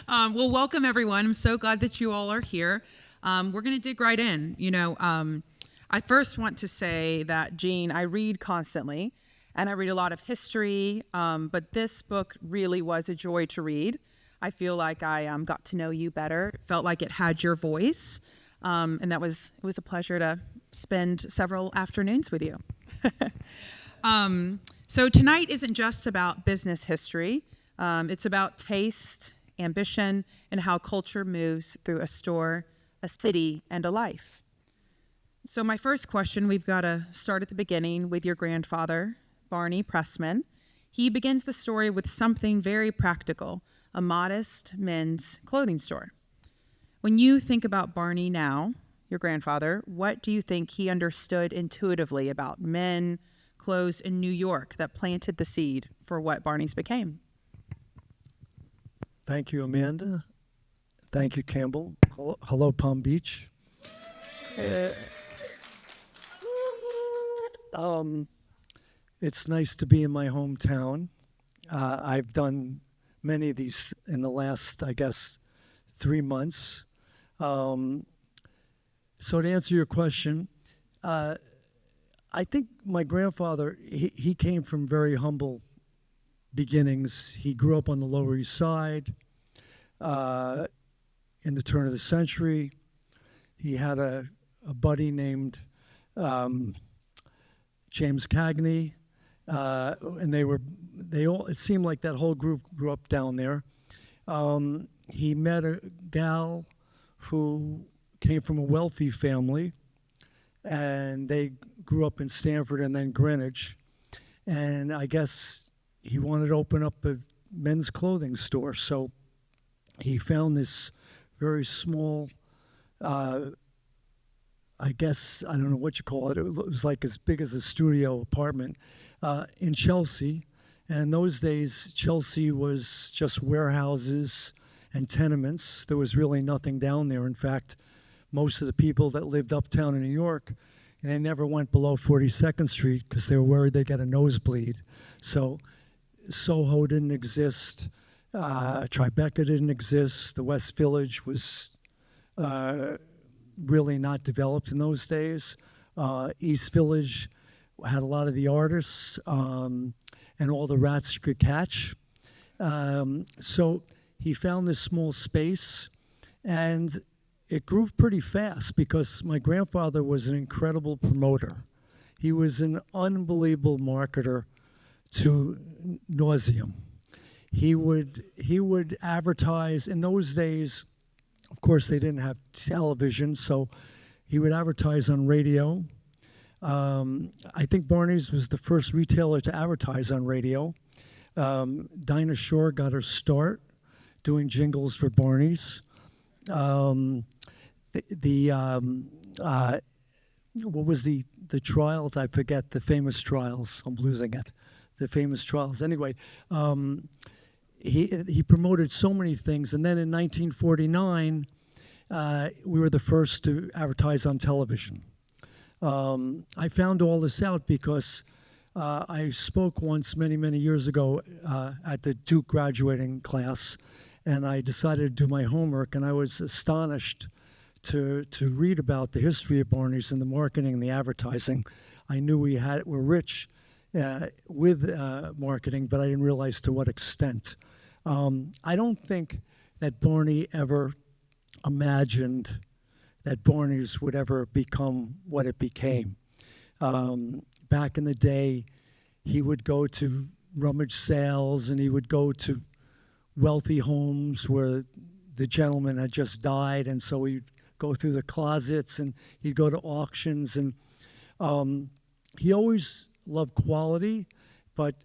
Well, welcome everyone. I'm so glad that you all are here. We're going to dig right in. I first want to say that, Jean, I read constantly, and I read a lot of history, but this book really was a joy to read. I feel like I got to know you better. It felt like it had your voice, and it was a pleasure to spend several afternoons with you. So tonight isn't just about business history. It's about taste, ambition, and how culture moves through a store, a city, and a life. So my first question, we've got to start at the beginning with your grandfather, Barney Pressman. He begins the story with something very practical, a modest men's clothing store. When you think about Barney now, your grandfather, what do you think he understood intuitively about men, clothes in New York that planted the seed for what Barneys became? Thank you, Amanda. Thank you, Campbell. Hello, Palm Beach. It's nice to be in my hometown. I've done many of these in the last, 3 months. So to answer your question, I think my grandfather, he came from very humble beginnings. He grew up on the Lower East Side in the turn of the century. He had a buddy named James Cagney, and it seemed like that whole group grew up down there. He met a gal who came from a wealthy family, and they grew up in Stamford and then Greenwich. And I guess he wanted to open up a men's clothing store. So he found this very small, I don't know what you call it. It was like as big as a studio apartment in Chelsea. And in those days, Chelsea was just warehouses and tenements. There was really nothing down there. In fact, most of the people that lived uptown in New York, and they never went below 42nd Street because they were worried they'd get a nosebleed. So Soho didn't exist. Tribeca didn't exist. The West Village was really not developed in those days. East Village had a lot of the artists and all the rats you could catch. So he found this small space, and it grew pretty fast because my grandfather was an incredible promoter. He was an unbelievable marketer to nauseam. He would advertise. In those days, of course, they didn't have television, so he would advertise on radio. I think Barneys was the first retailer to advertise on radio. Dinah Shore got her start doing jingles for Barneys. What was the trials? I forget the famous trials. I'm losing it. The famous trials. Anyway, he promoted so many things, and then in 1949, we were the first to advertise on television. I found all this out because I spoke once many years ago at the Duke graduating class, and I decided to do my homework, and I was astonished to read about the history of Barneys and the marketing and the advertising. I knew we're rich with marketing, but I didn't realize to what extent. I don't think that Barney ever imagined that Barneys would ever become what it became. Back in the day, he would go to rummage sales, and he would go to wealthy homes where the gentleman had just died, and so he'd go through the closets, and he'd go to auctions, and he always loved quality, but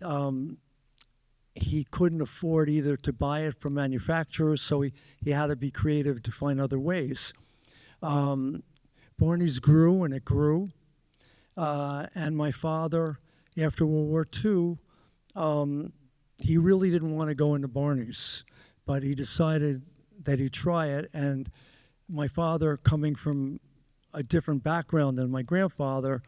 he couldn't afford either to buy it from manufacturers, so he had to be creative to find other ways. Barneys grew, and it grew, and my father, after World War II, he really didn't want to go into Barneys, but he decided that he'd try it. And my father, coming from a different background than my grandfather,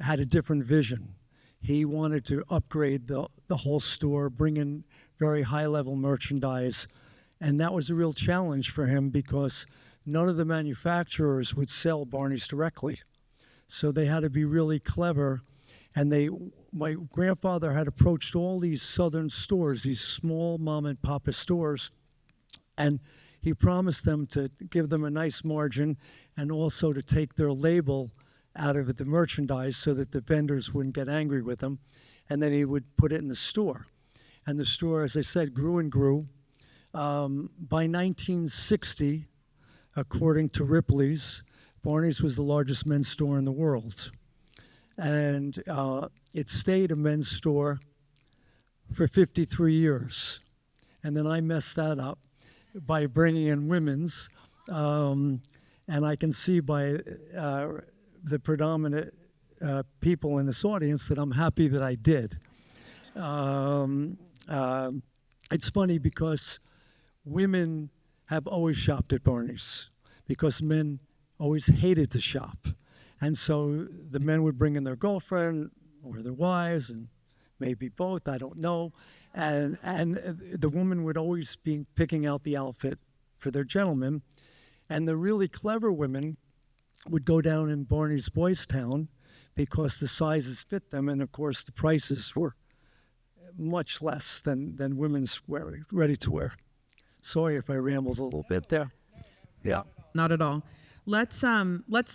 had a different vision. He wanted to upgrade the whole store, bring in very high-level merchandise, And that was a real challenge for him because none of the manufacturers would sell Barneys directly. So they had to be really clever. And my grandfather had approached all these southern stores, these small mom and pop stores, and he promised them to give them a nice margin and also to take their label out of the merchandise so that the vendors wouldn't get angry with them. And then he would put it in the store. And the store, as I said, grew and grew. By 1960, according to Ripley's, Barneys was the largest men's store in the world. And it stayed a men's store for 53 years. And then I messed that up by bringing in women's. And I can see by the predominant people in this audience that I'm happy that I did. It's funny because women have always shopped at Barneys because men always hated to shop. And so the men would bring in their girlfriend or their wives, and maybe both, I don't know. And the woman would always be picking out the outfit for their gentleman. And the really clever women would go down in Barneys Boys Town because the sizes fit them, and of course the prices were much less than women's ready to wear. Sorry if I rambled a little bit there. Yeah. Not at all. Let's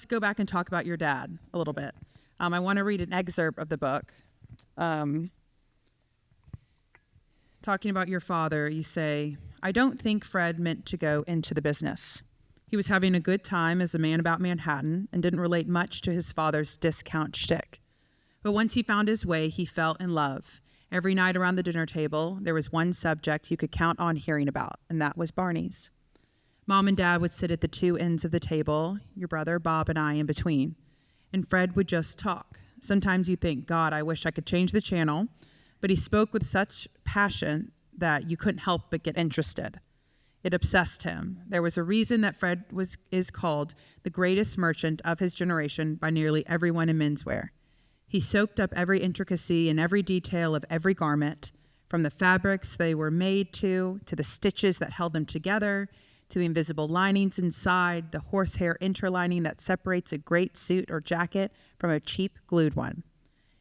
go back and talk about your dad a little bit. I want to read an excerpt of the book. Talking about your father, you say, "I don't think Fred meant to go into the business. He was having a good time as a man about Manhattan and didn't relate much to his father's discount shtick. But once he found his way, he fell in love. Every night around the dinner table, there was one subject you could count on hearing about, and that was Barneys. Mom and Dad would sit at the two ends of the table, your brother, Bob, and I in between. And Fred would just talk. Sometimes you think, God, I wish I could change the channel. But he spoke with such passion that you couldn't help but get interested. It obsessed him. There was a reason that Fred is called the greatest merchant of his generation by nearly everyone in menswear. He soaked up every intricacy and every detail of every garment, from the fabrics they were made to the stitches that held them together, to the invisible linings inside, the horsehair interlining that separates a great suit or jacket from a cheap glued one.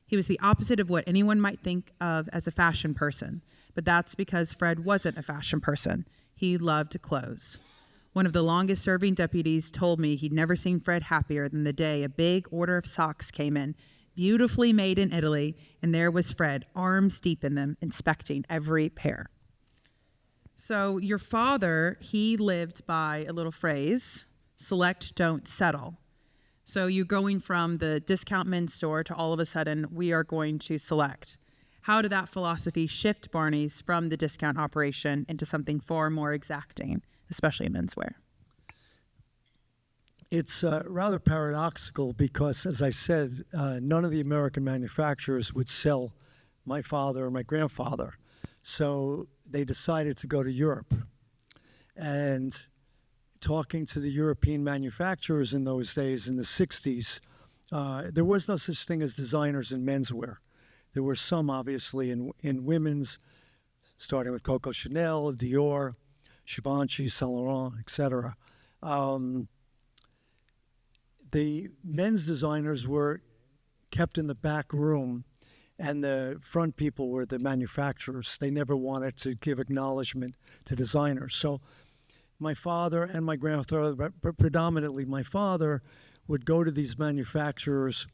He was the opposite of what anyone might think of as a fashion person, but that's because Fred wasn't a fashion person. He loved clothes. One of the longest-serving deputies told me he'd never seen Fred happier than the day a big order of socks came in, beautifully made in Italy, and there was Fred, arms deep in them, inspecting every pair. So your father, he lived by a little phrase, select, don't settle. So you're going from the discount men's store to all of a sudden, we are going to select. How did that philosophy shift Barneys from the discount operation into something far more exacting, especially in menswear? It's rather paradoxical because, as I said, none of the American manufacturers would sell my father or my grandfather. So they decided to go to Europe. And talking to the European manufacturers in those days, in the 60s, there was no such thing as designers in menswear. There were some, obviously, in women's, starting with Coco Chanel, Dior, Givenchy, Saint Laurent, etc. The men's designers were kept in the back room, and the front people were the manufacturers. They never wanted to give acknowledgement to designers. So my father and my grandfather, but predominantly my father, would go to these manufacturers,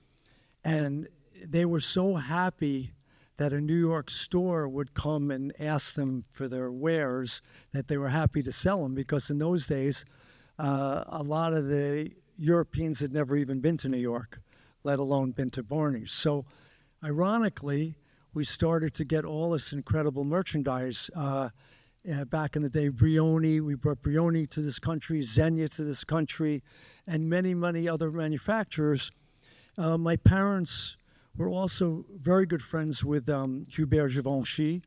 and they were so happy that a New York store would come and ask them for their wares that they were happy to sell them, because in those days, a lot of the Europeans had never even been to New York, let alone been to Barneys. So ironically, we started to get all this incredible merchandise. Back in the day, Brioni, we brought Brioni to this country, Zegna to this country, and many, many other manufacturers. My parents were also very good friends with Hubert Givenchy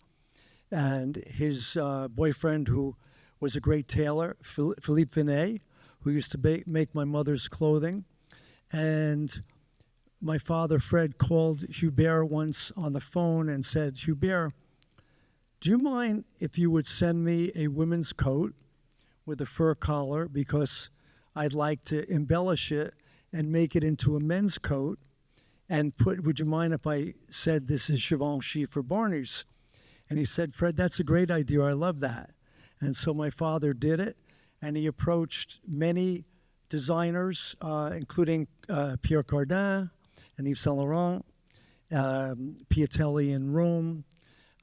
and his boyfriend, who was a great tailor, Philippe Vinet, who used to make my mother's clothing. And my father, Fred, called Hubert once on the phone and said, Hubert, do you mind if you would send me a women's coat with a fur collar, because I'd like to embellish it and make it into a men's coat, and would you mind if I said this is Givenchy for Barneys? And he said, Fred, that's a great idea. I love that. And so my father did it, and he approached many designers, including Pierre Cardin and Yves Saint Laurent, Piatelli in Rome.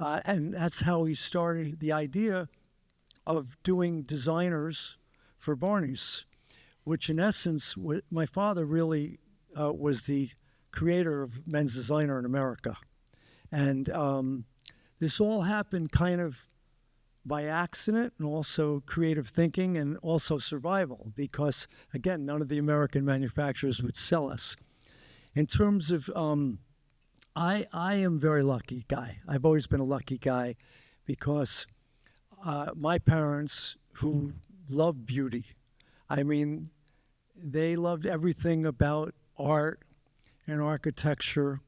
And that's how he started the idea of doing designers for Barneys, which in essence, my father really was the creator of men's designer in America. And this all happened kind of by accident, and also creative thinking, and also survival, because again, none of the American manufacturers would sell us. In terms of, I am a very lucky guy. I've always been a lucky guy, because my parents, who loved beauty, I mean, they loved everything about art and architecture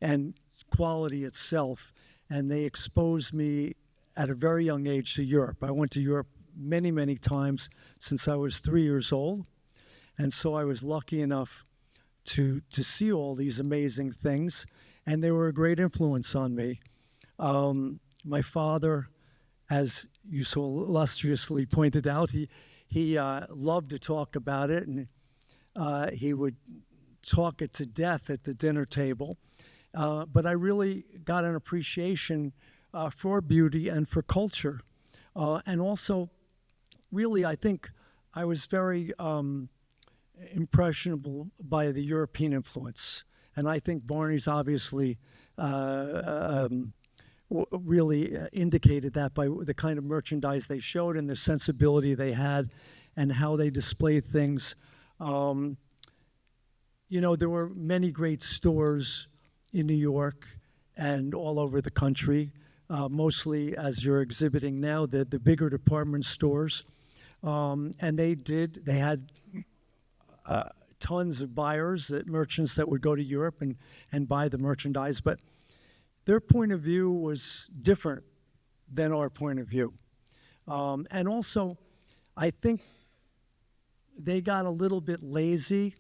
and quality itself, and they exposed me at a very young age to Europe. I went to Europe many, many times since I was 3 years old, and so I was lucky enough to see all these amazing things, and they were a great influence on me. My father, as you so illustriously pointed out, he loved to talk about it, and he would talk it to death at the dinner table. But I really got an appreciation for beauty and for culture. And also, really, I think I was very impressionable by the European influence. And I think Barneys obviously really indicated that by the kind of merchandise they showed and the sensibility they had and how they displayed things. You know, there were many great stores in New York and all over the country, mostly, as you're exhibiting now, the bigger department stores. And they had tons of buyers, merchants that would go to Europe and buy the merchandise, but their point of view was different than our point of view. And also, I think they got a little bit lazy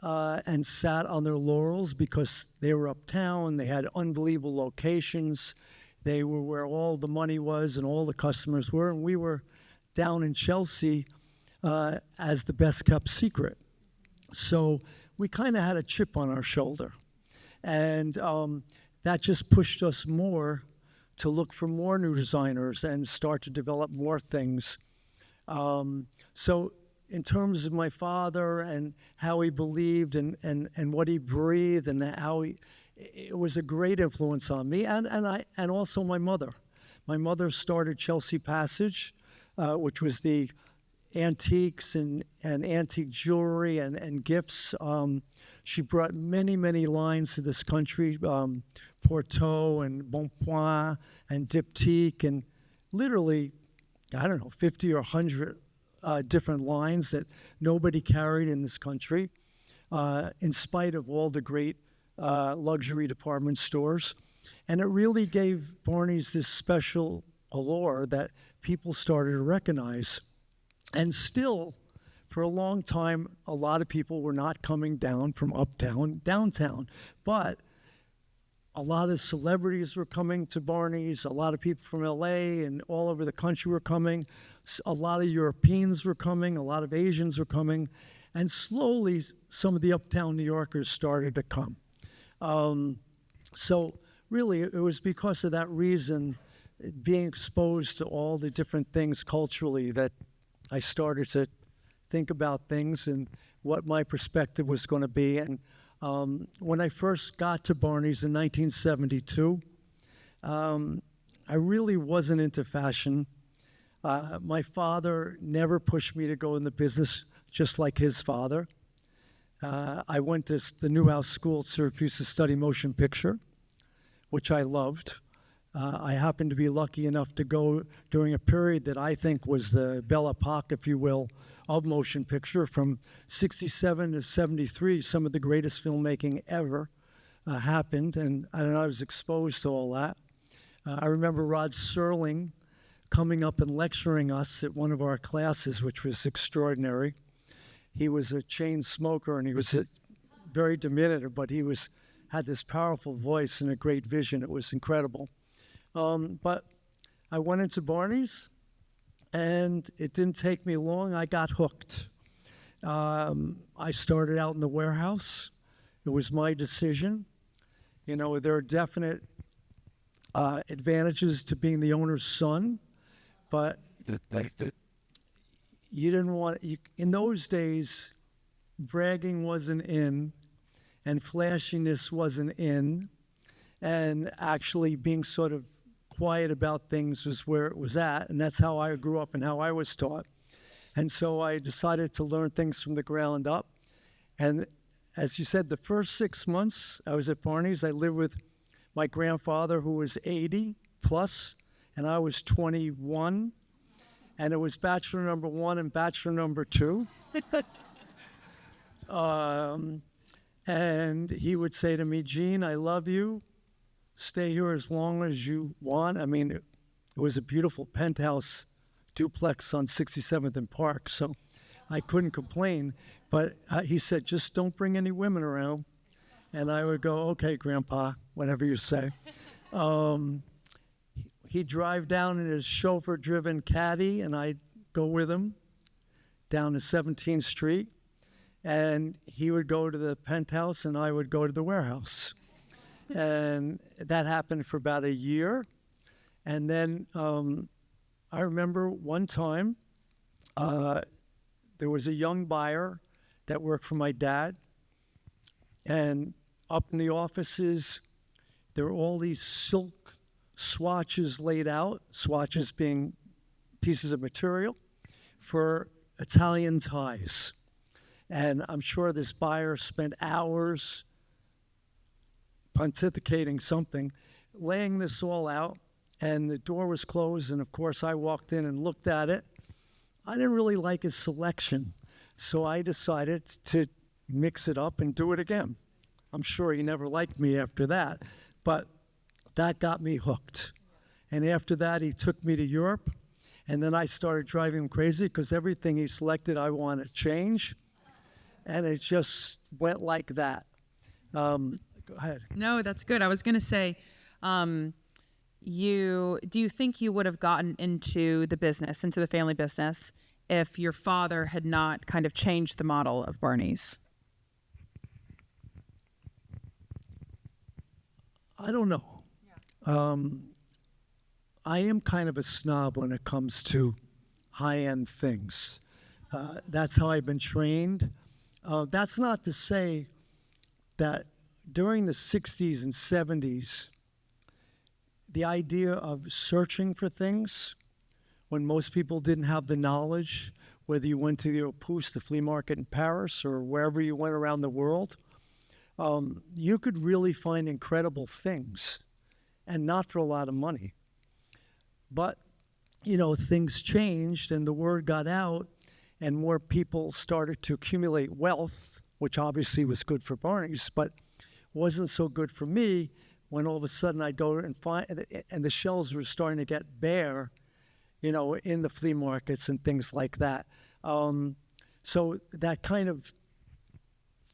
and sat on their laurels, because they were uptown, they had unbelievable locations, they were where all the money was and all the customers were, and we were down in Chelsea as the best kept secret. So we kind of had a chip on our shoulder, and that just pushed us more to look for more new designers and start to develop more things. So in terms of my father and how he believed and what he breathed and how it was a great influence on me, and also my mother. My mother started Chelsea Passage, which was the antiques and antique jewelry and gifts. She brought many, many lines to this country, Porto and Bonpoint and Diptyque, and literally, I don't know, 50 or 100 different lines that nobody carried in this country, in spite of all the great luxury department stores. And it really gave Barneys this special allure that people started to recognize. And still, for a long time, a lot of people were not coming down from uptown, downtown. But a lot of celebrities were coming to Barneys. A lot of people from LA and all over the country were coming. A lot of Europeans were coming. A lot of Asians were coming. And slowly, some of the uptown New Yorkers started to come. So really, it was because of that reason, being exposed to all the different things culturally, that I started to think about things and what my perspective was going to be. And when I first got to Barneys in 1972, I really wasn't into fashion. My father never pushed me to go in the business, just like his father. I went to the Newhouse School at Syracuse to study motion picture, which I loved. I happened to be lucky enough to go during a period that I think was the Belle Epoque, if you will, of motion picture. From 67 to 73, some of the greatest filmmaking ever happened, and I was exposed to all that. I remember Rod Serling coming up and lecturing us at one of our classes, which was extraordinary. He was a chain smoker and he was very diminutive, but he had this powerful voice and a great vision. It was incredible. But I went into Barneys, and it didn't take me long. I got hooked. I started out in the warehouse. It was my decision. You know, there are definite advantages to being the owner's son, but you didn't want, in those days, bragging wasn't in, and flashiness wasn't in, and actually being sort of quiet about things was where it was at, and that's how I grew up and how I was taught. And so I decided to learn things from the ground up. And as you said, the first 6 months I was at Barneys, I lived with my grandfather, who was 80 plus, and I was 21. And it was bachelor number 1 and bachelor number 2. And he would say to me, Gene, I love you. Stay here as long as you want. I mean, it was a beautiful penthouse duplex on 67th and Park, so I couldn't complain. But he said, just don't bring any women around. And I would go, okay, Grandpa, whatever you say. He'd drive down in his chauffeur-driven caddy, and I'd go with him down to 17th Street. And he would go to the penthouse, and I would go to the warehouse. And that happened for about a year. And then I remember one time there was a young buyer that worked for my dad. And up in the offices, there were all these silk swatches laid out, swatches being pieces of material for Italian ties. And I'm sure this buyer spent hours pontificating something, laying this all out, and the door was closed, and of course I walked in and looked at it. I didn't really like his selection, so I decided to mix it up and do it again. I'm sure he never liked me after that, but that got me hooked. And after that, he took me to Europe, and then I started driving him crazy because everything he selected I want to change, and it just went like that. Go ahead. No, that's good. I was going to say, do you think you would have gotten into the family business, if your father had not kind of changed the model of Barneys? I don't know. I am kind of a snob when it comes to high-end things. That's how I've been trained. That's not to say that during the 60s and 70s, the idea of searching for things when most people didn't have the knowledge, whether you went to the Opus, the flea market in Paris, or wherever you went around the world, you could really find incredible things, and not for a lot of money. But, you know, things changed and the word got out, and more people started to accumulate wealth, which obviously was good for Barneys, but wasn't so good for me when all of a sudden I'd go and find, and the shelves were starting to get bare, you know, in the flea markets and things like that. So that kind of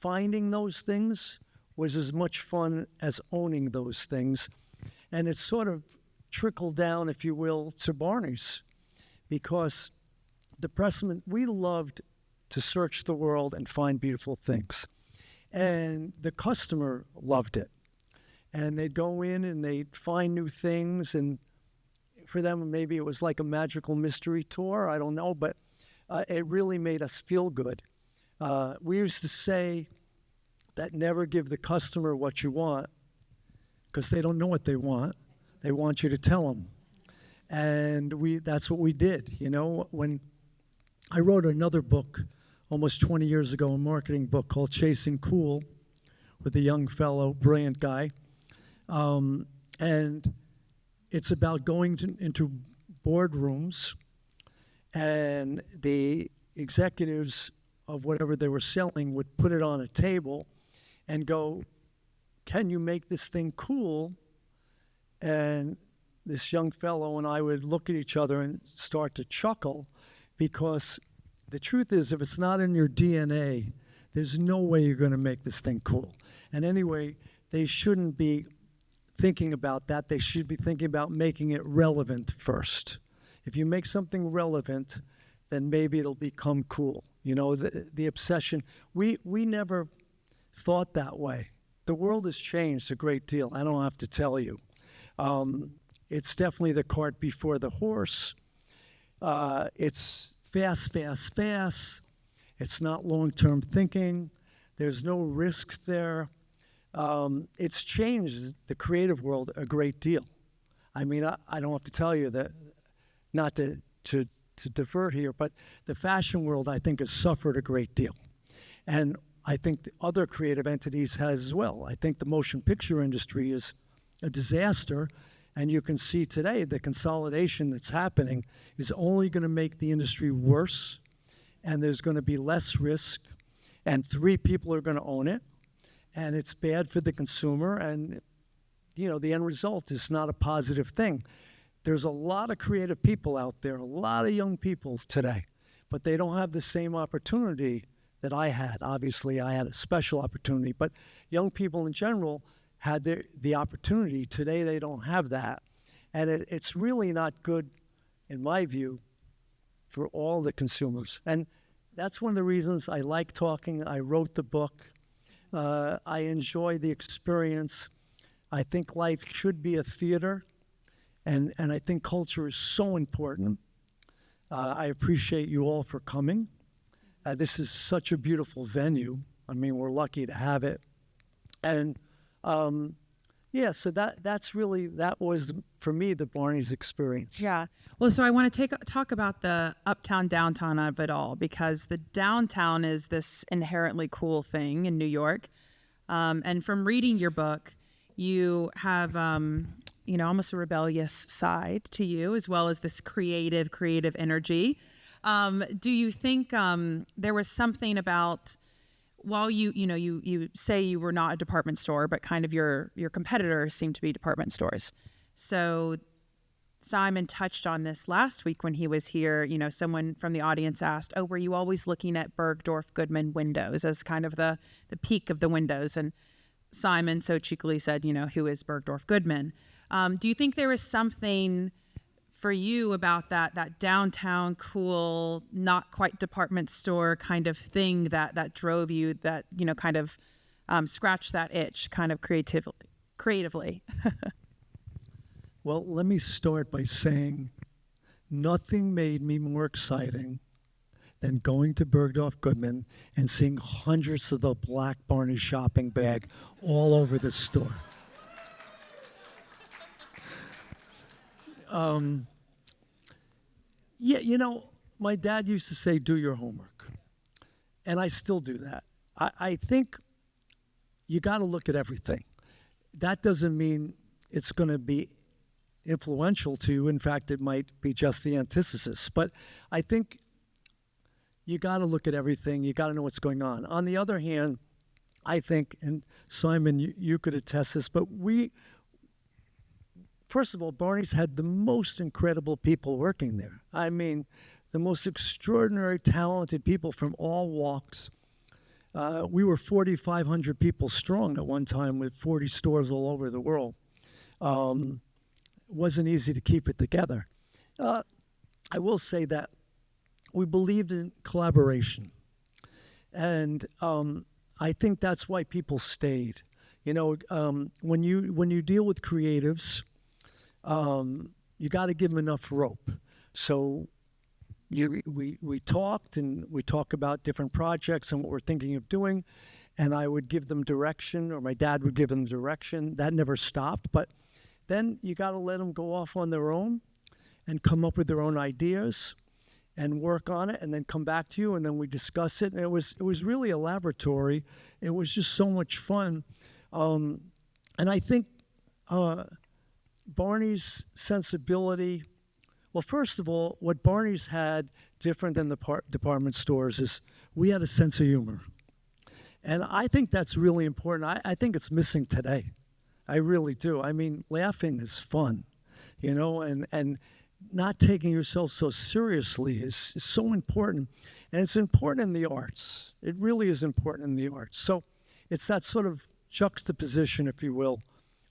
finding those things was as much fun as owning those things. And it sort of trickled down, if you will, to Barneys, because the Pressman, we loved to search the world and find beautiful things. And the customer loved it. And they'd go in and they'd find new things, and for them, maybe it was like a magical mystery tour, I don't know, but it really made us feel good. We used to say that never give the customer what you want, because they don't know what they want. They want you to tell them. And that's what we did. You know, when I wrote another book almost 20 years ago, a marketing book called Chasing Cool, with a young fellow, brilliant guy. And it's about going into boardrooms, and the executives of whatever they were selling would put it on a table and go, can you make this thing cool? And this young fellow and I would look at each other and start to chuckle, because the truth is, if it's not in your DNA, there's no way you're going to make this thing cool. And anyway, they shouldn't be thinking about that. They should be thinking about making it relevant first. If you make something relevant, then maybe it'll become cool. You know, the obsession. We never thought that way. The world has changed a great deal. I don't have to tell you. It's definitely the cart before the horse. It's fast, fast, fast. It's not long-term thinking. There's no risk there. It's changed the creative world a great deal. I mean, I don't have to tell you that, not to divert here, but the fashion world, I think, has suffered a great deal. And I think the other creative entities has as well. I think the motion picture industry is a disaster, and you can see today the consolidation that's happening is only going to make the industry worse, and there's going to be less risk, and 3 people are going to own it, and it's bad for the consumer, and you know, the end result is not a positive thing. There's a lot of creative people out there, a lot of young people today, but they don't have the same opportunity that I had. Obviously, I had a special opportunity, but young people in general had the opportunity. Today, they don't have that. And it's really not good, in my view, for all the consumers. And that's one of the reasons I like talking. I wrote the book. I enjoy the experience. I think life should be a theater, and I think culture is so important. I appreciate you all for coming. This is such a beautiful venue. I mean, we're lucky to have it. And yeah, so that was, for me, the Barneys experience. Yeah. Well, so I want to talk about the uptown, downtown of it all, because the downtown is this inherently cool thing in New York. And from reading your book, you have, almost a rebellious side to you, as well as this creative energy. Do you think there was something about, while you say you were not a department store, but kind of your competitors seem to be department stores. So Simon touched on this last week when he was here. You know, someone from the audience asked, "Oh, were you always looking at Bergdorf Goodman windows as kind of the peak of the windows?" And Simon so cheekily said, "Who is Bergdorf Goodman?" Do you think there was something for you about that downtown cool, not quite department store kind of thing that drove you, that kind of scratched that itch kind of creatively? Well, let me start by saying nothing made me more exciting than going to Bergdorf Goodman and seeing hundreds of the black Barneys shopping bag all over the store. Yeah, my dad used to say, do your homework. And I still do that. I think you got to look at everything. That doesn't mean it's going to be influential to you. In fact, it might be just the antithesis. But I think you got to look at everything. You got to know what's going on. On the other hand, I think, and Simon, you could attest this, but first of all, Barneys had the most incredible people working there. I mean, the most extraordinary, talented people from all walks. We were 4,500 people strong at one time with 40 stores all over the world. It wasn't easy to keep it together. I will say that we believed in collaboration. And I think that's why people stayed. When you deal with creatives, you got to give them enough rope. So we talked, and we talk about different projects and what we're thinking of doing, and I would give them direction, or my dad would give them direction. That never stopped, but then you got to let them go off on their own and come up with their own ideas and work on it, and then come back to you, and then we discuss it. And it was really a laboratory. It was just so much fun, and I think Barneys' sensibility. Well, first of all, what Barneys had different than the department stores is we had a sense of humor. And I think that's really important. I think it's missing today. I really do. I mean, laughing is fun. and not taking yourself so seriously is so important. And it's important in the arts. It really is important in the arts. So it's that sort of juxtaposition, if you will,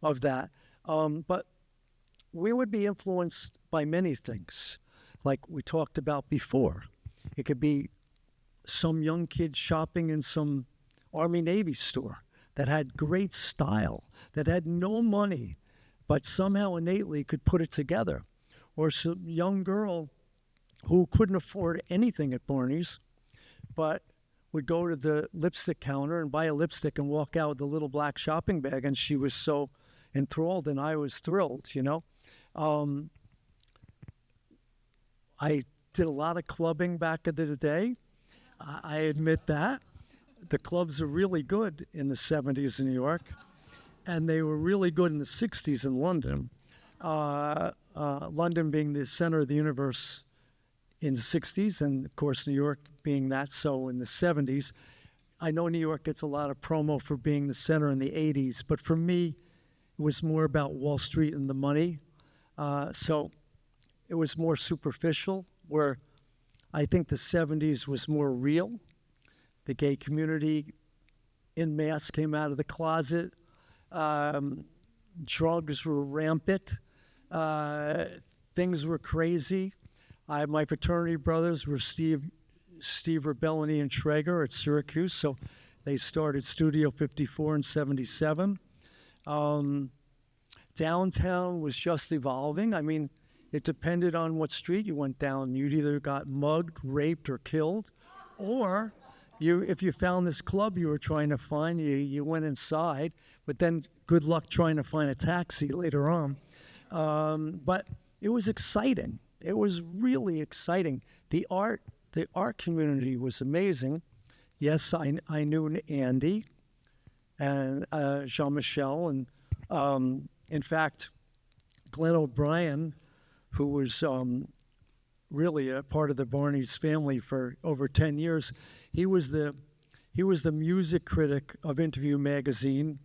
of that. But we would be influenced by many things, like we talked about before. It could be some young kid shopping in some Army Navy store that had great style, that had no money, but somehow innately could put it together. Or some young girl who couldn't afford anything at Barneys, but would go to the lipstick counter and buy a lipstick and walk out with a little black shopping bag, and she was so enthralled, and I was thrilled. I did a lot of clubbing back in the day. I admit that. The clubs are really good in the 70s in New York, and they were really good in the 60s in London. London being the center of the universe in the 60s, and of course New York being that so in the 70s. I know New York gets a lot of promo for being the center in the 80s, but for me, it was more about Wall Street and the money. So it was more superficial, where I think the 70s was more real. The gay community en masse came out of the closet. Drugs were rampant. Things were crazy. My fraternity brothers were Steve Rebellini and Traeger at Syracuse, so they started Studio 54 in 77. Downtown was just evolving. I mean, it depended on what street you went down. You'd either got mugged, raped, or killed, or if you found this club you were trying to find, you went inside, but then good luck trying to find a taxi later on. But it was exciting. It was really exciting. The art community was amazing. Yes, I knew Andy and Jean-Michel, and in fact, Glenn O'Brien, who was really a part of the Barneys family for over 10 years. He was the music critic of Interview magazine,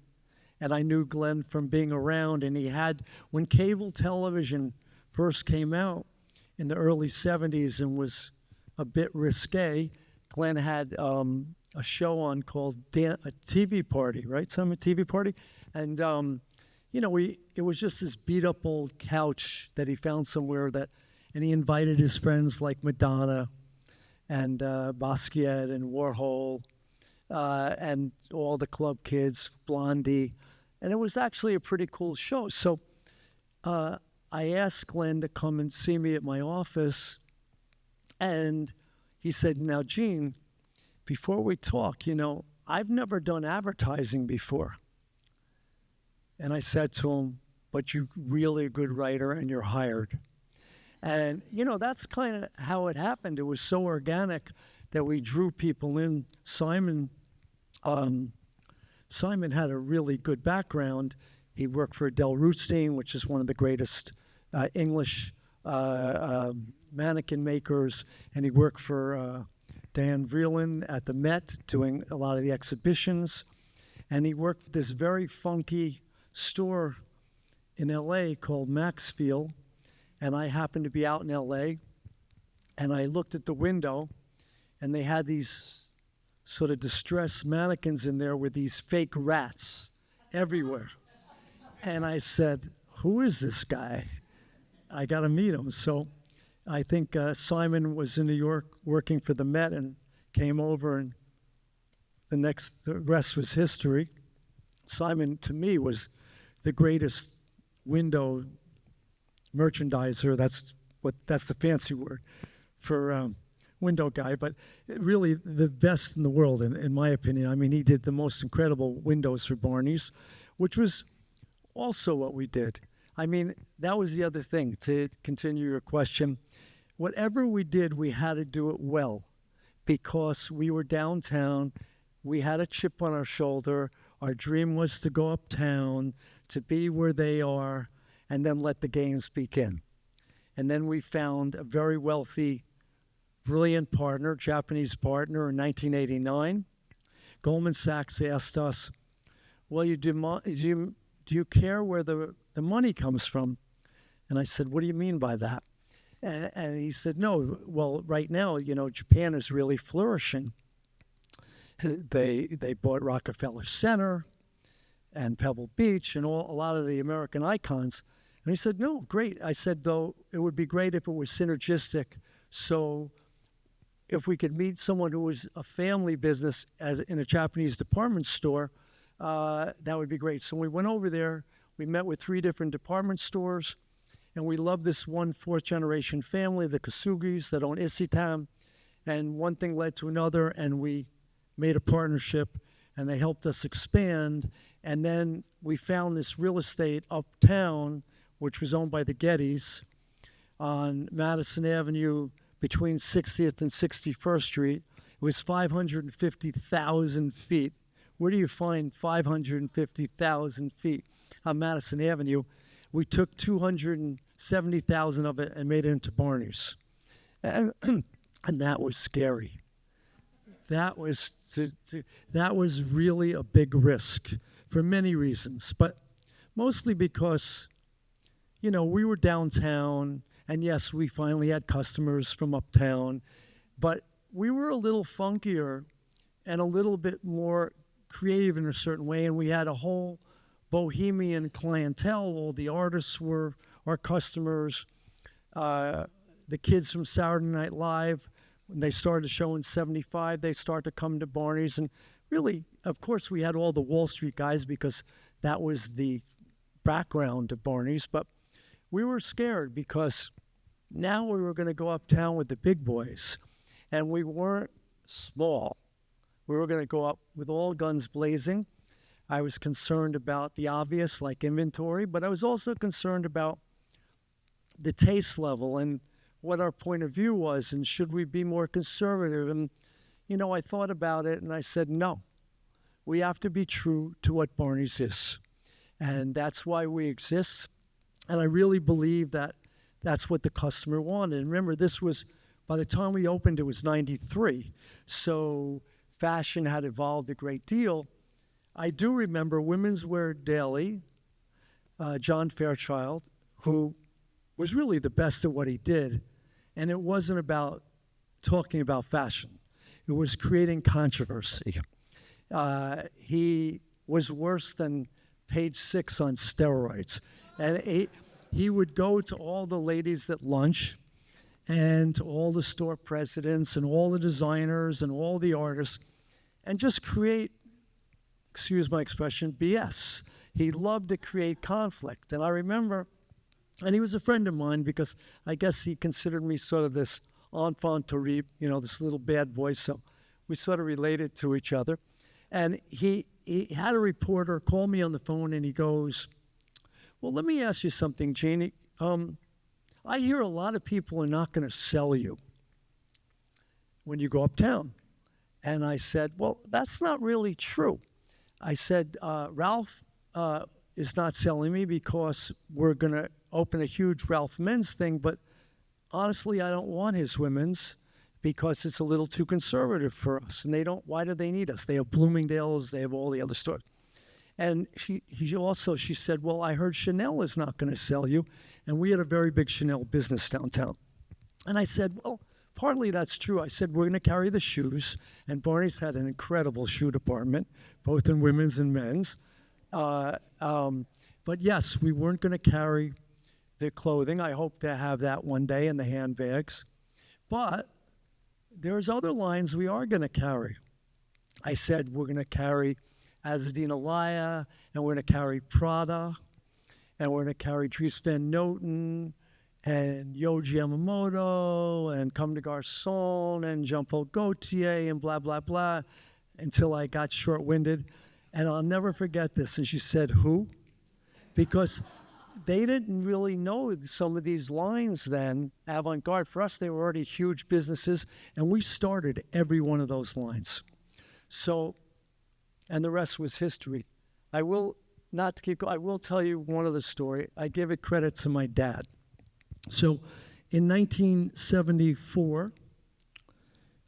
and I knew Glenn from being around. And he had, when cable television first came out in the early 70s and was a bit risque, Glenn had a show on called a TV Party, right? Some TV Party, and it was just this beat up old couch that he found somewhere and he invited his friends like Madonna and Basquiat and Warhol and all the club kids, Blondie, and it was actually a pretty cool show. So I asked Glenn to come and see me at my office, and he said, "Now, Gene, before we talk, I've never done advertising before." And I said to him, "But you're really a good writer and you're hired." And, that's kind of how it happened. It was so organic that we drew people in. Simon had a really good background. He worked for Del Rootstein, which is one of the greatest English mannequin makers. And he worked for Dan Vreeland at the Met, doing a lot of the exhibitions. And he worked for this very funky store in LA called Maxfield, and I happened to be out in LA, and I looked at the window, and they had these sort of distressed mannequins in there with these fake rats everywhere. And I said, "Who is this guy? I got to meet him." So I think Simon was in New York working for the Met and came over, and the rest was history. Simon, to me, was the greatest window merchandiser. That's the fancy word for window guy, but really the best in the world, in my opinion. I mean, he did the most incredible windows for Barneys, which was also what we did. I mean, that was the other thing, to continue your question. Whatever we did, we had to do it well, because we were downtown, we had a chip on our shoulder, our dream was to go uptown, to be where they are, and then let the games begin. And then we found a very wealthy, brilliant partner, Japanese partner, in 1989. Goldman Sachs asked us, "Well, do you care where the money comes from?" And I said, what do you mean by that? And he said, no, well, right now, Japan is really flourishing. They bought Rockefeller Center and Pebble Beach and a lot of the American icons. And he said, no, great. I said, though, it would be great if it was synergistic. So if we could meet someone who was a family business as in a Japanese department store, that would be great. So we went over there. We met with 3 different department stores. And we loved this one 4th-generation family, the Kasugis, that own Isitam. And one thing led to another, and we made a partnership, and they helped us expand. And then we found this real estate uptown, which was owned by the Gettys on Madison Avenue between 60th and 61st Street. It was 550,000 feet. Where do you find 550,000 feet on Madison Avenue? We took 270,000 of it and made it into Barneys. And that was scary. That was really a big risk for many reasons, but mostly because, we were downtown, and yes, we finally had customers from uptown, but we were a little funkier and a little bit more creative in a certain way, and we had a whole bohemian clientele. All the artists were our customers. The kids from Saturday Night Live, when they started the show in 75, they started to come to Barneys. And really, of course, we had all the Wall Street guys because that was the background of Barneys. But we were scared because now we were going to go uptown with the big boys. And we weren't small. We were going to go up with all guns blazing. I was concerned about the obvious, like inventory, but I was also concerned about the taste level and what our point of view was, and should we be more conservative? And, I thought about it, and I said, no. We have to be true to what Barneys is. And that's why we exist. And I really believe that that's what the customer wanted. And remember, by the time we opened, it was 93. So fashion had evolved a great deal. I do remember Women's Wear Daily, John Fairchild, who was really the best at what he did. And it wasn't about talking about fashion. It was creating controversy. He was worse than Page 6 on steroids. And he would go to all the ladies at lunch and to all the store presidents and all the designers and all the artists and just create, excuse my expression, BS. He loved to create conflict. And I remember, and he was a friend of mine because I guess he considered me sort of this enfant terrible, this little bad boy. So we sort of related to each other. And he had a reporter call me on the phone and he goes, well, let me ask you something, Janie. I hear a lot of people are not going to sell you when you go uptown. And I said, well, that's not really true. I said, Ralph is not selling me because we're going to open a huge Ralph men's thing, but honestly, I don't want his women's because it's a little too conservative for us. And why do they need us? They have Bloomingdale's, they have all the other stores. And she said, well, I heard Chanel is not going to sell you. And we had a very big Chanel business downtown. And I said, well, partly that's true. I said, we're going to carry the shoes. And Barneys had an incredible shoe department, both in women's and men's. But yes, we weren't going to carry the clothing. I hope to have that one day, and the handbags. But there's other lines we are going to carry. I said, we're going to carry Azzedine Alaïa, and we're going to carry Prada, and we're going to carry Dries Van Noten, and Yohji Yamamoto, and Comme des Garçons, and Jean-Paul Gaultier, and blah, blah, blah, until I got short-winded. And I'll never forget this. And she said, who? Because they didn't really know some of these lines then, avant-garde. For us, they were already huge businesses, and we started every one of those lines. So, and the rest was history. I will tell you one other story. I give it credit to my dad. So in 1974,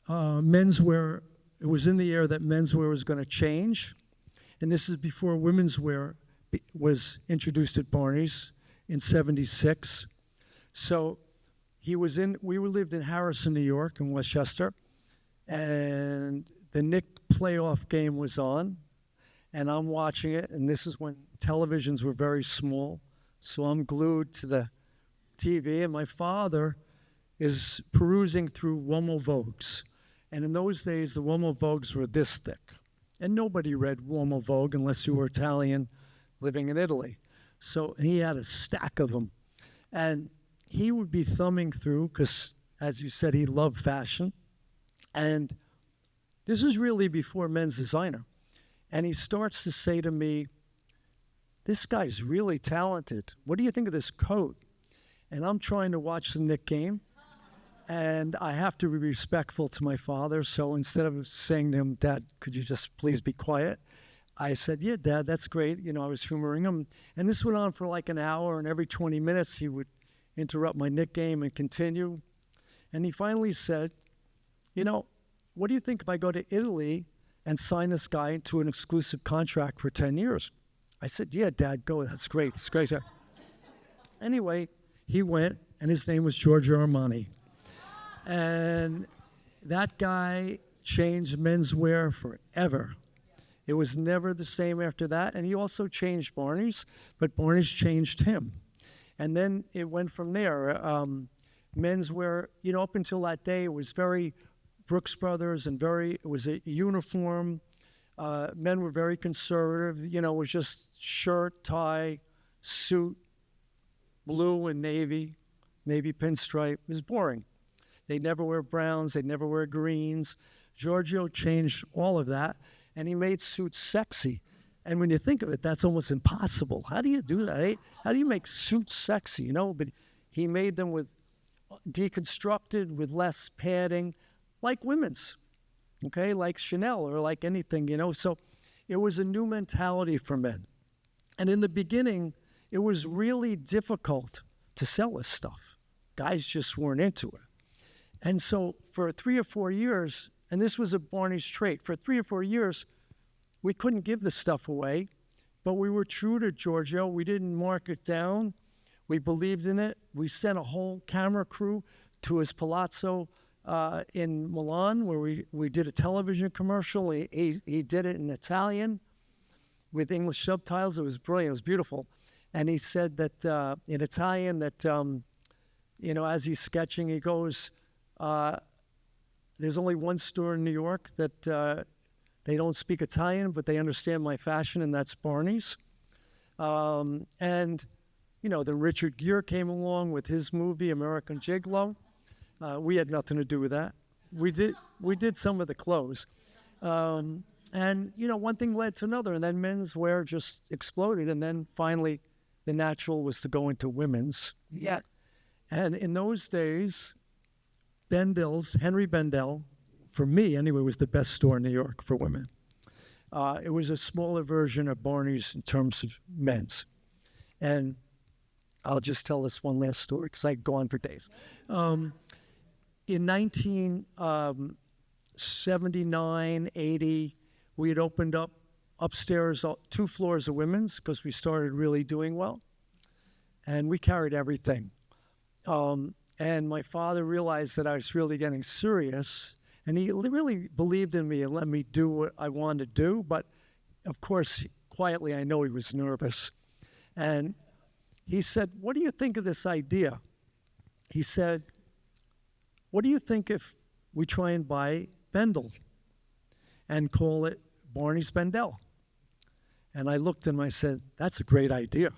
menswear, it was in the air that menswear was going to change. And this is before women's wear was introduced at Barneys in 76. So we lived in Harrison, New York, in Westchester, and the Knicks playoff game was on, and I'm watching it, and this is when televisions were very small, so I'm glued to the TV, and my father is perusing through Womo Vogues. And in those days, the Womo Vogues were this thick. And nobody read Womo Vogue unless you were Italian living in Italy. So he had a stack of them. And he would be thumbing through, because, as you said, he loved fashion. And this is really before Men's Designer. And he starts to say to me, this guy's really talented. What do you think of this coat? And I'm trying to watch the Knicks game. And I have to be respectful to my father. So instead of saying to him, Dad, could you just please be quiet? I said, yeah, Dad, that's great. I was humoring him. And this went on for like an hour. And every 20 minutes, he would interrupt my Knicks game and continue. And he finally said, what do you think if I go to Italy and sign this guy to an exclusive contract for 10 years? I said, yeah, Dad, go. That's great. It's great. Anyway, he went, and his name was Giorgio Armani. And that guy changed menswear forever. It was never the same after that. And he also changed Barneys, but Barneys changed him. And then it went from there. Menswear, up until that day, it was very Brooks Brothers and it was a uniform. Men were very conservative. It was just shirt, tie, suit, blue and navy, maybe pinstripe. It was boring. They'd never wear browns. They'd never wear greens. Giorgio changed all of that, and he made suits sexy. And when you think of it, that's almost impossible. How do you do that? Eh? How do you make suits sexy, But he made them with deconstructed, with less padding, like women's, okay? Like Chanel or like anything, So it was a new mentality for men. And in the beginning, it was really difficult to sell this stuff. Guys just weren't into it. And so for 3 or 4 years, and this was a Barney's trait, for 3 or 4 years, we couldn't give the stuff away, but we were true to Giorgio. We didn't mark it down. We believed in it. We sent a whole camera crew to his palazzo in Milan, where we did a television commercial. He did it in Italian with English subtitles. It was brilliant. It was beautiful. And he said that in Italian that, as he's sketching, he goes, there's only one store in New York that they don't speak Italian, but they understand my fashion, and that's Barney's. And then Richard Gere came along with his movie, American Gigolo. We had nothing to do with that. We did some of the clothes. And, one thing led to another, and then menswear just exploded, and then finally the natural was to go into women's. Yeah. And in those days, Henry Bendel, for me anyway, was the best store in New York for women. It was a smaller version of Barney's in terms of men's. And I'll just tell this one last story because I could go on for days. In 1979, 80, we had opened up upstairs 2 floors of women's because we started really doing well. And we carried everything. And my father realized that I was really getting serious, and he really believed in me and let me do what I wanted to do. But, of course, quietly, I know he was nervous. And he said, what do you think of this idea? He said, what do you think if we try and buy Bendel and call it Barney's Bendel? And I looked at him, I said, that's a great idea.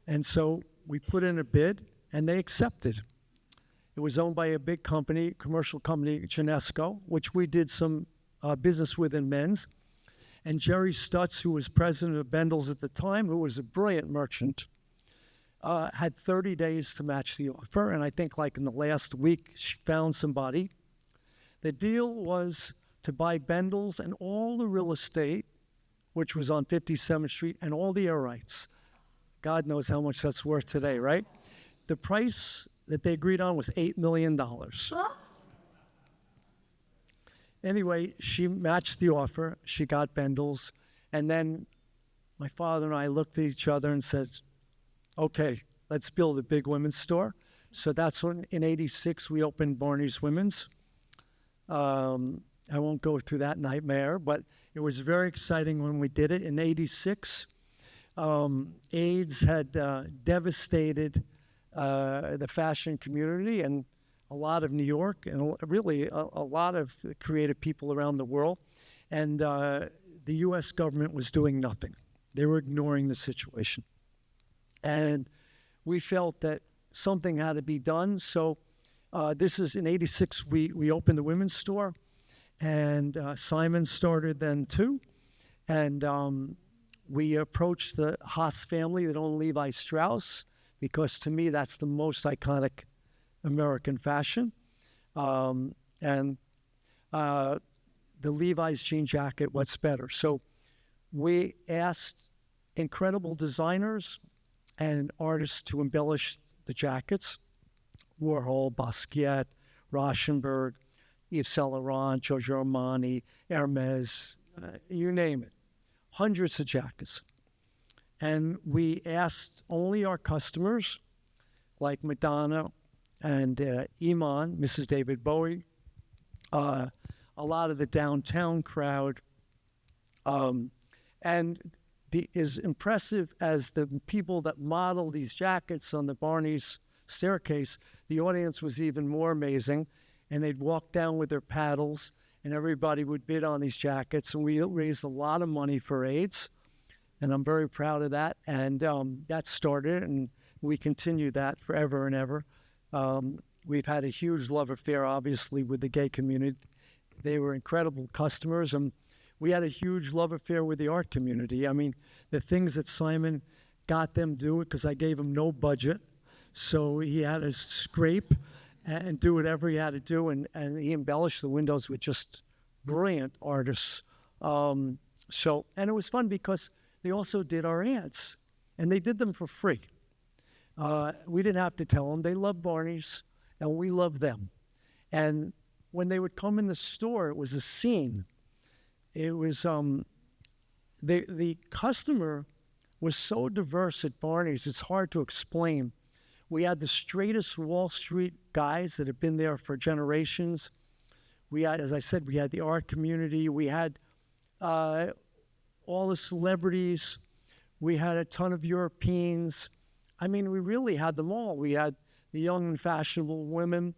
And so we put in a bid, and they accepted. It was owned by a big company, commercial company, Chinesco, which we did some business with in men's. And Jerry Stutz, who was president of Bendel's at the time, who was a brilliant merchant, had 30 days to match the offer. And I think like in the last week, she found somebody. The deal was to buy Bendel's and all the real estate, which was on 57th Street, and all the air rights. God knows how much that's worth today, right? The price that they agreed on was $8 million. Anyway, she matched the offer. She got Bendel's. And then my father and I looked at each other and said, okay, let's build a big women's store. So that's when, in '86, we opened Barneys Women's. I won't go through that nightmare, but it was very exciting when we did it. In '86, AIDS had devastated the fashion community and a lot of New York and really a lot of creative people around the world. And the U.S. government was doing nothing. They were ignoring the situation. And we felt that something had to be done. So this is in '86, we opened the women's store. And Simon started then too. And we approached the Haas family that owned Levi Strauss, because to me, that's the most iconic American fashion. And the Levi's jean jacket, what's better? So we asked incredible designers and artists to embellish the jackets. Warhol, Basquiat, Rauschenberg, Yves Saint Laurent, Giorgio Armani, Hermes, you name it. Hundreds of jackets. And we asked only our customers, like Madonna and Iman, Mrs. David Bowie, a lot of the downtown crowd. And as impressive as the people that modeled these jackets on the Barneys staircase, the audience was even more amazing. And they'd walk down with their paddles, and everybody would bid on these jackets. And we raised a lot of money for AIDS, and I'm very proud of that. And that started, and we continue that forever and ever. We've had a huge love affair, obviously, with the gay community. They were incredible customers, and we had a huge love affair with the art community. I mean, the things that Simon got them to do, because I gave him no budget, so he had to scrape and do whatever he had to do, and he embellished the windows with just brilliant artists. And it was fun because they also did our ads, and they did them for free. We didn't have to tell them. They loved Barneys, and we loved them. And when they would come in the store, it was a scene. It was the customer was so diverse at Barneys, it's hard to explain. We had the straightest Wall Street guys that have been there for generations. We had, as I said, we had the art community. We had all the celebrities. We had a ton of Europeans. I mean, we really had them all. We had the young and fashionable women.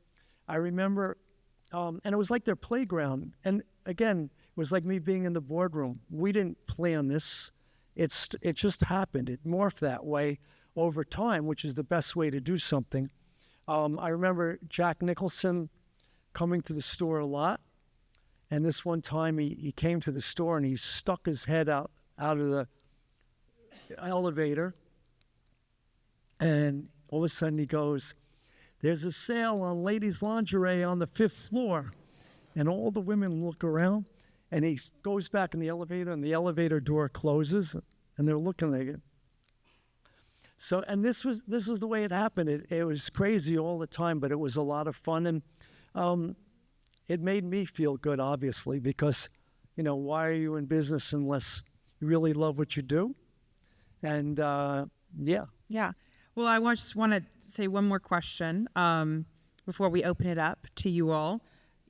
I remember, and it was like their playground. And again, it was like me being in the boardroom. We didn't plan this. It just happened. It morphed that way over time, which is the best way to do something. I remember Jack Nicholson coming to the store a lot. And this one time he came to the store and he stuck his head out of the elevator. And all of a sudden he goes, "There's a sale on ladies' lingerie on the 5th floor." And all the women look around, and he goes back in the elevator, and the elevator door closes, and they're looking at it. So, and this is the way it happened. It was crazy all the time, but it was a lot of fun, and it made me feel good, obviously, because, why are you in business unless you really love what you do? And yeah. Yeah. Well, I just want to say one more question before we open it up to you all.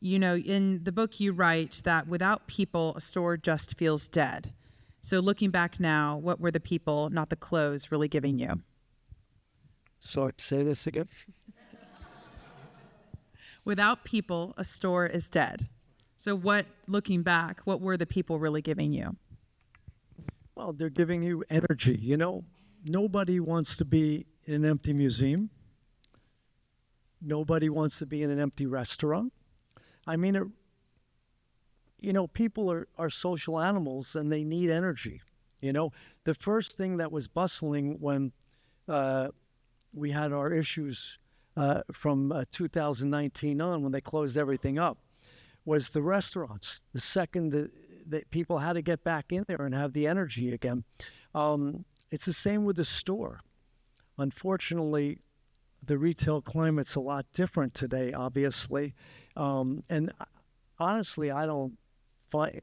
In the book you write that without people, a store just feels dead. So looking back now, what were the people, not the clothes, really giving you? So say this again. Without people, a store is dead. So looking back, what were the people really giving you? Well, they're giving you energy. Nobody wants to be in an empty museum. Nobody wants to be in an empty restaurant. I mean, people are social animals, and they need energy. The first thing that was bustling when we had our issues from 2019 on, when they closed everything up, was the restaurants. The second that people had to get back in there and have the energy again. It's the same with the store. Unfortunately, the retail climate's a lot different today, obviously. And honestly, I don't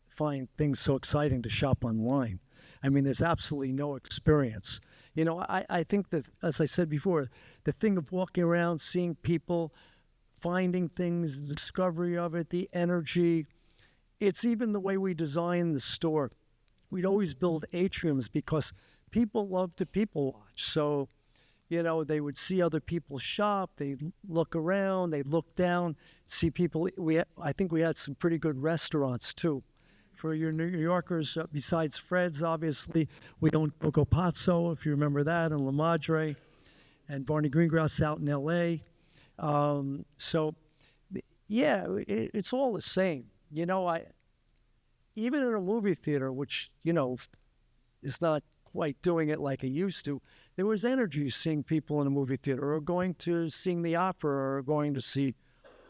find things so exciting to shop online. I mean, there's absolutely no experience. I think that, as I said before, the thing of walking around, seeing people, finding things, the discovery of it, the energy, it's even the way we design the store. We'd always build atriums because people love to people watch. So, they would see other people shop, they'd look around, they'd look down, see people. I think we had some pretty good restaurants too. For your New Yorkers, besides Fred's, obviously, we own Coco Pazzo, if you remember that, and La Madre, and Barney Greengrass out in L.A. It's all the same. Even in a movie theater, which, is not quite doing it like it used to, there was energy seeing people in a movie theater, or going to seeing the opera, or going to see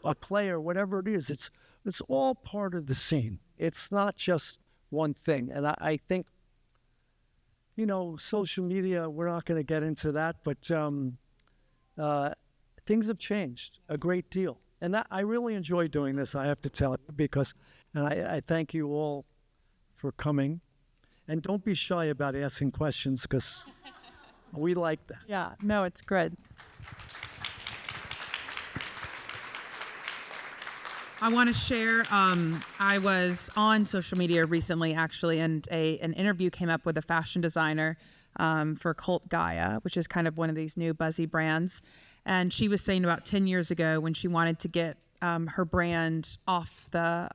a play, or whatever it is. It's all part of the scene. It's not just one thing. And I think, social media, we're not going to get into that, but things have changed a great deal. And I really enjoy doing this, I have to tell you, and I thank you all for coming. And don't be shy about asking questions, because we like that. Yeah, no, it's good. I want to share, I was on social media recently, actually, and an interview came up with a fashion designer for Cult Gaia, which is kind of one of these new buzzy brands. And she was saying about 10 years ago, when she wanted to get her brand off the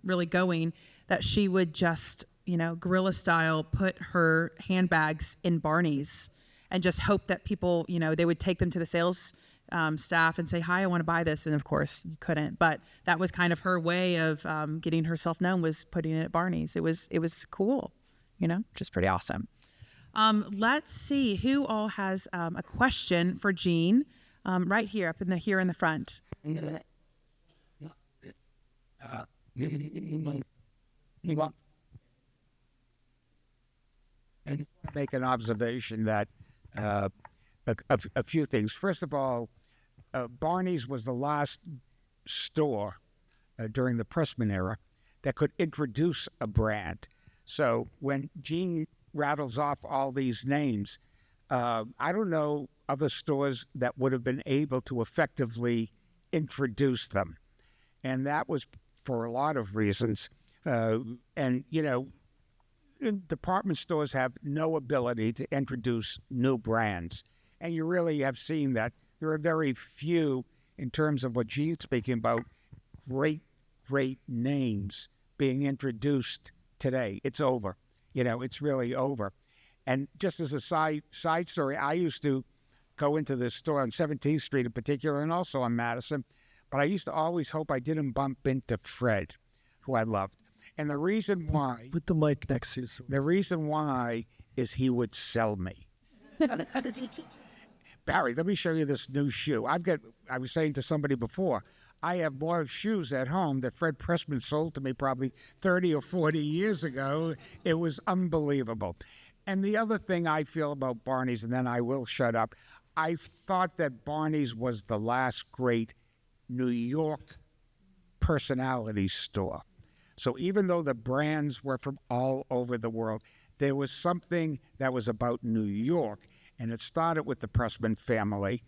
really going, that she would just, guerrilla style, put her handbags in Barneys and just hope that people, they would take them to the sales staff and say, "Hi, I want to buy this." And of course you couldn't, but that was kind of her way of getting herself known, was putting it at Barneys. It was cool, just pretty awesome. Let's see who all has a question for Jean, right here, up in the front. Make an observation that a few things. First of all, Barney's was the last store during the Pressman era that could introduce a brand. So when Gene rattles off all these names, I don't know other stores that would have been able to effectively introduce them. And that was for a lot of reasons. Department stores have no ability to introduce new brands. And you really have seen that. There are very few, in terms of what Gene's speaking about, great names being introduced today. It's over. It's really over. And just as a side story, I used to go into the store on 17th Street in particular, and also on Madison, but I used to always hope I didn't bump into Fred, who I loved. And the reason why... Put the mic next to you. The reason why is he would sell me. Barry, let me show you this new shoe. I was saying to somebody before, I have more shoes at home that Fred Pressman sold to me probably 30 or 40 years ago. It was unbelievable. And the other thing I feel about Barney's, and then I will shut up, I thought that Barney's was the last great New York personality store. So even though the brands were from all over the world, there was something that was about New York. And it started with the Pressman family.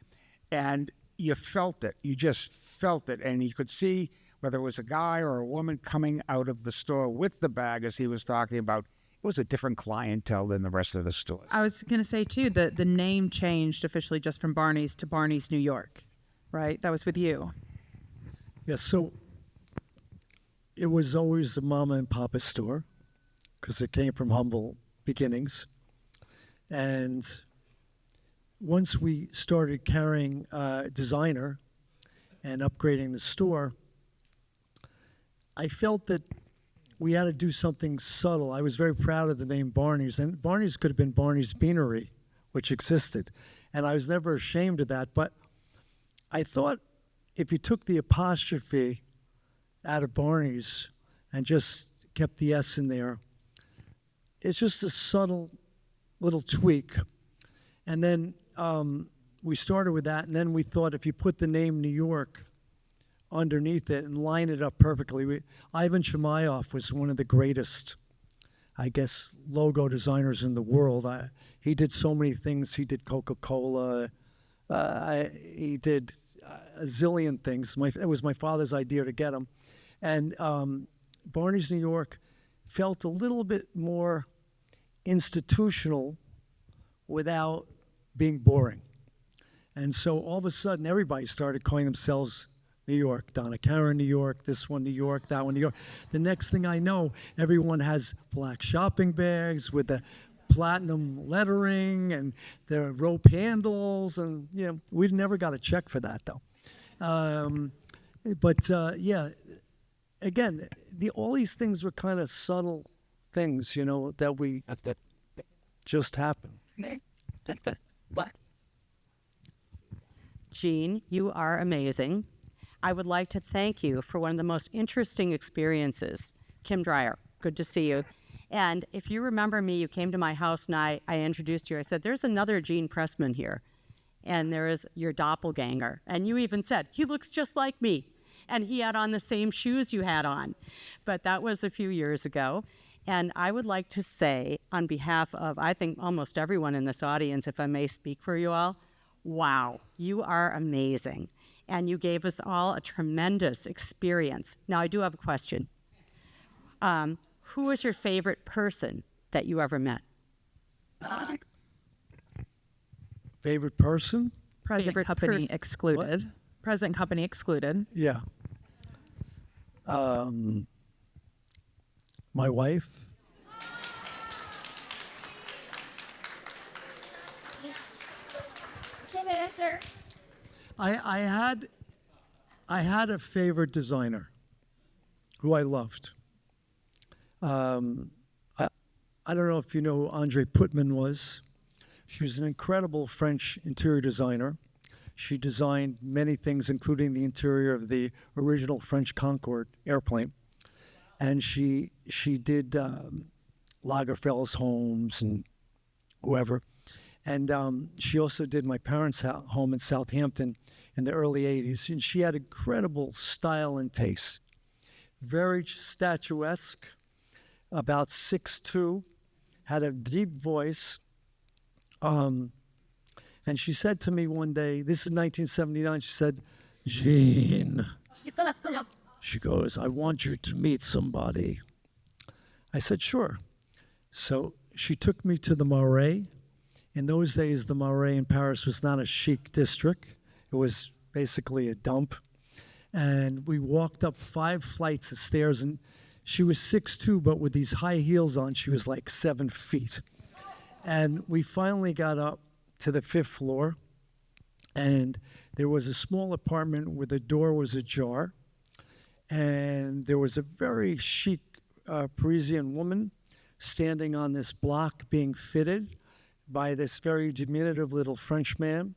And you felt it. You just felt it. And you could see whether it was a guy or a woman coming out of the store with the bag, as he was talking about. It was a different clientele than the rest of the stores. I was going to say, too, that the name changed officially just from Barney's to Barney's New York, right? That was with you. Yes, so it was always a mama and papa store because it came from humble beginnings. And once we started carrying designer and upgrading the store, I felt that we had to do something subtle. I was very proud of the name Barneys, and Barneys could have been Barney's Beanery, which existed. And I was never ashamed of that. But I thought if you took the apostrophe out of Barneys and just kept the S in there, it's just a subtle little tweak. And then we started with that, and then we thought if you put the name New York underneath it and line it up perfectly. Ivan Shemaev was one of the greatest I guess, logo designers in the world. He did so many things. He did Coca-Cola. He did a zillion things. It was my father's idea to get him. And Barneys, New York felt a little bit more institutional without being boring. And so all of a sudden, everybody started calling themselves New York. Donna Karen, New York, this one, New York, that one, New York. The next thing I know, everyone has black shopping bags with the platinum lettering and the rope handles. And, we never got a check for that, though. Yeah, again, all these things were kind of subtle things, that we just happen. Gene, you are amazing. I would like to thank you for one of the most interesting experiences. Kim Dreyer, good to see you. And if you remember me, you came to my house and I introduced you. I said, there's another Gene Pressman here. And there is your doppelganger. And you even said, he looks just like me. And he had on the same shoes you had on. But that was a few years ago. And I would like to say, on behalf of, I think, almost everyone in this audience, if I may speak for you all, wow, you are amazing. And you gave us all a tremendous experience. Now, I do have a question. Who was your favorite person that you ever met? Favorite person? Present Favorite company person. excluded. What? Present company excluded. Yeah. My wife. I had a favorite designer who I loved. I don't know if you know who Andre Putman was. She was an incredible French interior designer. She designed many things, including the interior of the original French Concorde airplane. And she did Lagerfeld's homes and whoever. And she also did my parents' home in Southampton in the early 80s. And she had incredible style and taste. Very statuesque, about 6'2", had a deep voice. And she said to me one day, this is 1979, she said, Gene, she goes, I want you to meet somebody. I said, sure. So she took me to the Marais. In those days, the Marais in Paris was not a chic district. It was basically a dump. And we walked up 5 flights of stairs, and she was 6'2", but with these high heels on, she was like 7 feet. And we finally got up to the 5th floor, and there was a small apartment where the door was ajar, and there was a very chic Parisian woman standing on this block being fitted by this very diminutive little Frenchman,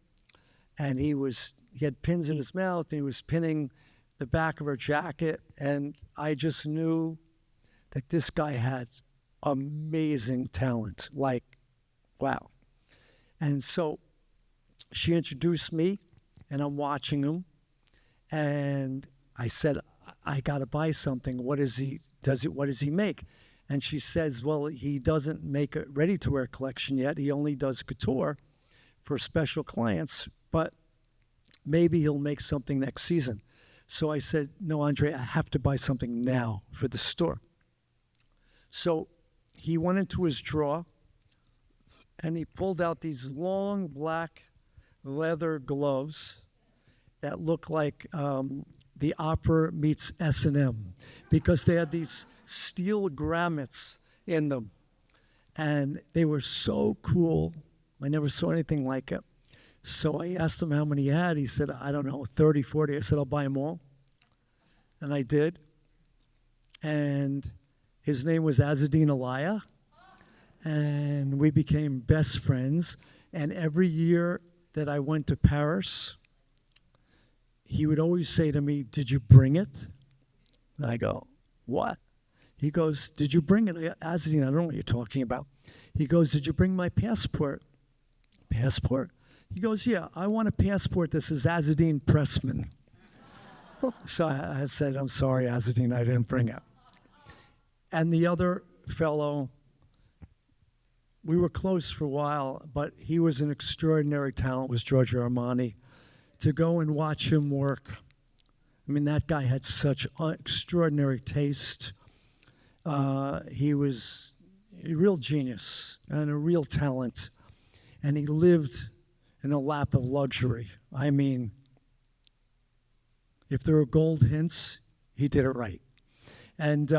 and he had pins in his mouth, and he was pinning the back of her jacket, and I just knew that this guy had amazing talent, like, wow. And so she introduced me, and I'm watching him, and I said, I got to buy something. What does he make? And she says, well, he doesn't make a ready-to-wear collection yet. He only does couture for special clients, but maybe he'll make something next season. So I said, no, Andre, I have to buy something now for the store. So he went into his drawer, and he pulled out these long black leather gloves that look like the opera meets S&M, because they had these steel grommets in them, and they were so cool. I never saw anything like it. So I asked him how many he had. He said, I don't know, 30, 40. I said, I'll buy them all. And I did. And his name was Azzedine Alaya. And we became best friends. And every year that I went to Paris, he would always say to me, did you bring it? And I go, what? He goes, did you bring it? Azzedine, I don't know what you're talking about. He goes, did you bring my passport? Passport? He goes, yeah, I want a passport that says Azzedine Pressman. So I said, I'm sorry, Azzedine, I didn't bring it. And the other fellow we were close for a while, but he was an extraordinary talent, was Giorgio Armani. To go and watch him work, I mean, that guy had such extraordinary taste. He was a real genius and a real talent, and he lived in a lap of luxury. I mean, if there were gold hints, he did it right. And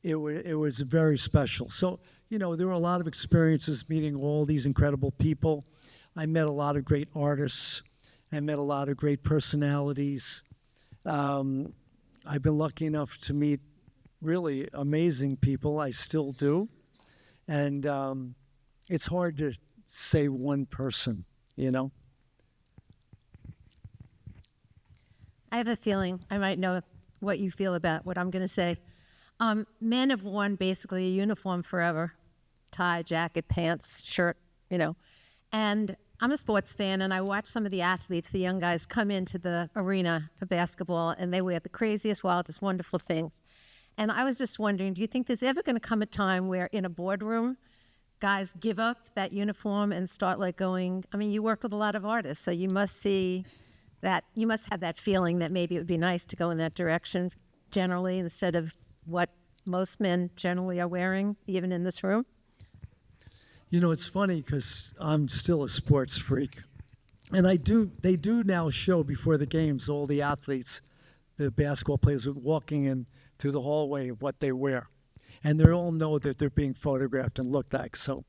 it was very special. So, there were a lot of experiences meeting all these incredible people. I met a lot of great artists. I met a lot of great personalities. I've been lucky enough to meet really amazing people. I still do. And it's hard to say one person, I have a feeling I might know what you feel about what I'm going to say. Men have worn basically a uniform forever: tie, jacket, pants, shirt, And I'm a sports fan, and I watch some of the athletes, the young guys, come into the arena for basketball, and they wear the craziest, wildest, wonderful things. And I was just wondering, do you think there's ever going to come a time where in a boardroom, guys give up that uniform and start going, you work with a lot of artists, so you must see that, you must have that feeling that maybe it would be nice to go in that direction generally instead of what most men generally are wearing, even in this room? It's funny because I'm still a sports freak. And they do now show before the games, all the athletes, the basketball players walking in through the hallway of what they wear. And they all know that they're being photographed and looked at. So,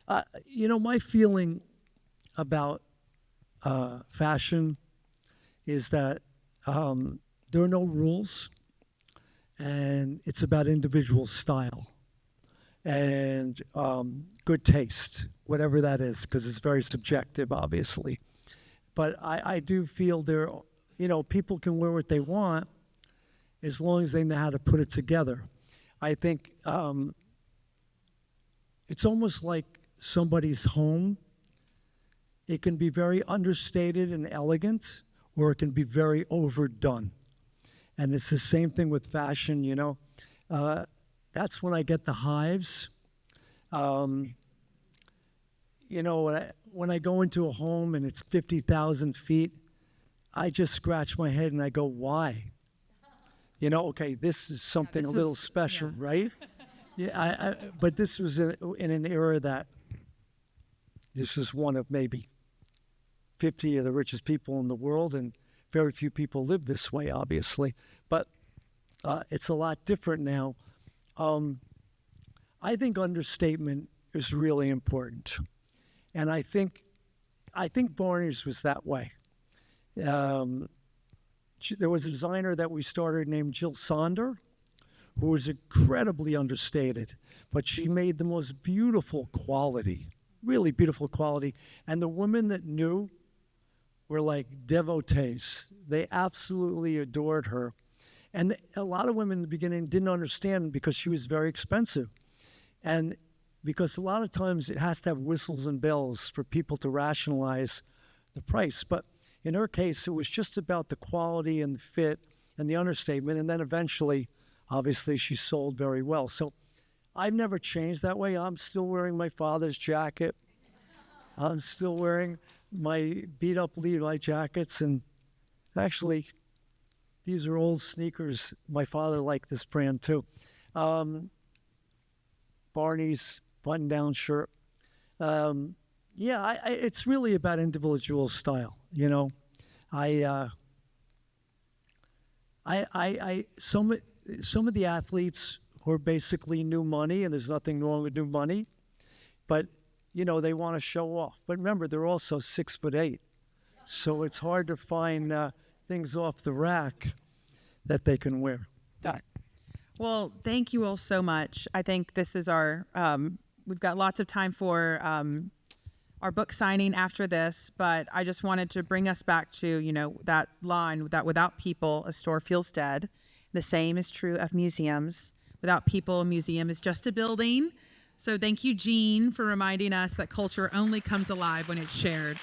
my feeling about fashion is that there are no rules, and it's about individual style and good taste, whatever that is, because it's very subjective, obviously. But I do feel people can wear what they want as long as they know how to put it together. I think it's almost like somebody's home. It can be very understated and elegant, or it can be very overdone. And it's the same thing with fashion, That's when I get the hives. When I go into a home and it's 50,000 feet, I just scratch my head and I go, why? Okay, this is something a little special, right? Yeah, but this was in an era that this was one of maybe 50 of the richest people in the world, and very few people live this way, obviously. But it's a lot different now. I think understatement is really important, and I think Barneys was that way. There was a designer that we started named Jill Sonder, who was incredibly understated, but she made the most beautiful quality, really beautiful quality. And the women that knew were like devotees. They absolutely adored her. And a lot of women in the beginning didn't understand because she was very expensive. And because a lot of times it has to have whistles and bells for people to rationalize the price. But in her case, it was just about the quality and the fit and the understatement. And then eventually, obviously, she sold very well. So I've never changed that way. I'm still wearing my father's jacket. I'm still wearing my beat-up Levi jackets. And actually, these are old sneakers. My father liked this brand, too. Barneys button-down shirt. It's really about individual style. Some of the athletes who are basically new money, and there's nothing wrong with new money, but they want to show off. But remember, they're also 6'8", so it's hard to find things off the rack that they can wear. Well, thank you all so much. I think this is our, we've got lots of time for our book signing after this, but I just wanted to bring us back to, that line that without people, a store feels dead. The same is true of museums. Without people, a museum is just a building. So thank you, Jean, for reminding us that culture only comes alive when it's shared.